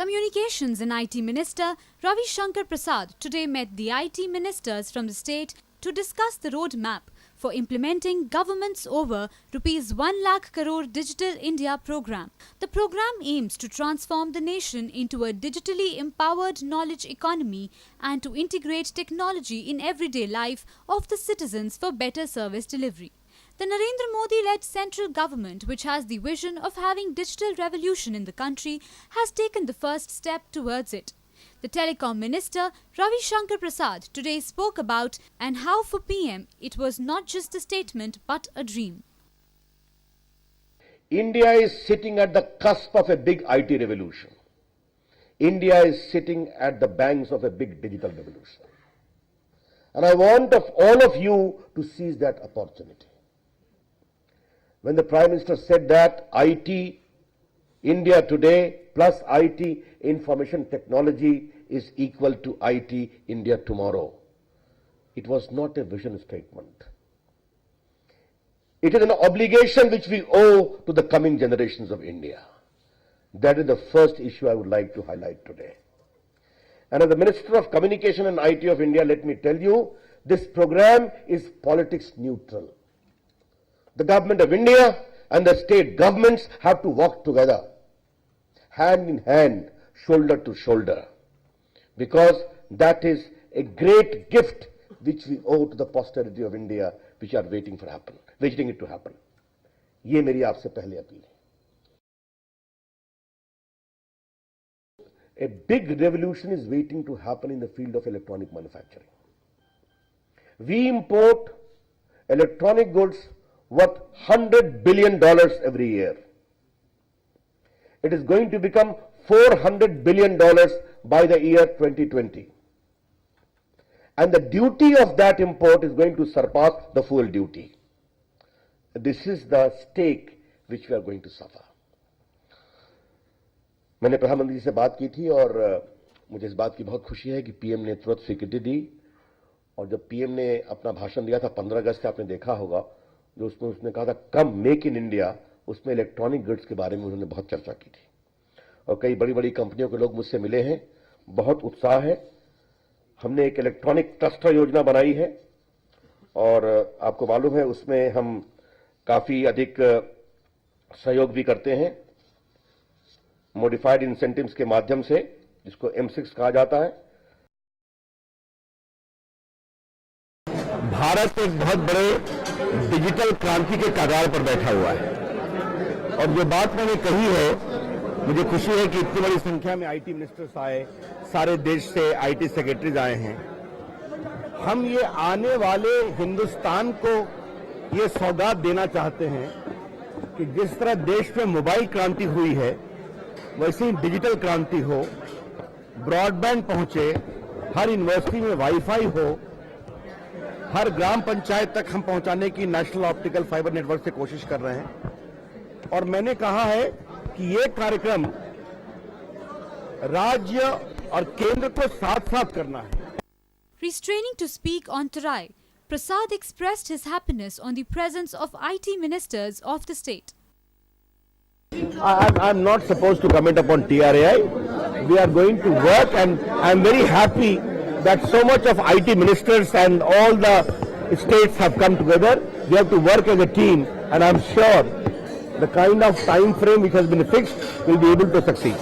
Communications and IT Minister Ravi Shankar Prasad today met the IT ministers from the state to discuss the roadmap for implementing government's over Rs 1 lakh crore Digital India program. The program aims to transform the nation into a digitally empowered knowledge economy and to integrate technology in everyday life of the citizens for better service delivery. The Narendra Modi-led central government, which has the vision of having digital revolution in the country, has taken the first step towards it. The Telecom Minister Ravi Shankar Prasad today spoke about and how for PM it was not just a statement but a dream. India is sitting at the cusp of a big IT revolution. India is sitting at the banks of a big digital revolution. And I want of all of you to seize that opportunity. When the Prime Minister said that IT India today plus IT information technology is equal to IT India tomorrow, it was not a vision statement. It is an obligation which we owe to the coming generations of India. That is the first issue I would like to highlight today. And as the Minister of Communication and IT of India, let me tell you, this program is politics neutral. The Government of India and the state governments have to work together, hand in hand, shoulder to shoulder, because that is a great gift which we owe to the posterity of India, which are waiting it to happen. ये मेरी आपसे पहली appeal है. A big revolution is waiting to happen in the field of electronic manufacturing. We import electronic goods worth $100 billion every year. It is going to become $400 billion by the year 2020. And the duty of that import is going to surpass the fuel duty. This is the stake which we are going to suffer. मैंने प्रधानमंत्री जी से बात की थी और मुझे इस बात की बहुत खुशी है कि पीएम ने तुरंत स्वीकृति दी. और जब पीएम ने अपना भाषण दिया था 15 अगस्त से, आपने देखा होगा, जो उसमें उसने कहा था कम मेक इन इंडिया, उसमें इलेक्ट्रॉनिक गुड्स के बारे में उन्होंने बहुत चर्चा की थी. और कई बड़ी बड़ी कंपनियों के लोग मुझसे मिले हैं, बहुत उत्साह है. हमने एक इलेक्ट्रॉनिक क्लस्टर योजना बनाई है और आपको मालूम है उसमें हम काफी अधिक सहयोग भी करते हैं मॉडिफाइड इंसेंटिव्स के माध्यम से, जिसको M6 कहा जाता है. भारत एक बहुत बड़े डिजिटल क्रांति के कगार पर बैठा हुआ है और जो बात मैंने कही है, मुझे खुशी है कि इतनी बड़ी संख्या में आईटी मिनिस्टर्स आए, सारे देश से आईटी सेक्रेटरीज आए हैं. हम ये आने वाले हिंदुस्तान को ये सौगात देना चाहते हैं कि जिस तरह देश में मोबाइल क्रांति हुई है, वैसे ही डिजिटल क्रांति हो, ब्रॉडबैंड पहुंचे, हर यूनिवर्सिटी में वाईफाई हो, हर ग्राम पंचायत तक हम पहुंचाने की नेशनल ऑप्टिकल फाइबर नेटवर्क से कोशिश कर रहे हैं. और मैंने कहा है कि ये कार्यक्रम राज्य और केंद्र को साथ साथ करना है. Restraining to speak on Tarai, Prasad expressed his happiness on the presence of IT ministers of the state. I'm not supposed to comment upon TRAI. We are going to work, and I'm very happy that so much of IT ministers and all the states have come together. We have to work as a team, and I'm sure the kind of time frame which has been fixed will be able to succeed.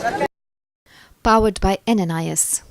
Powered by NNIS.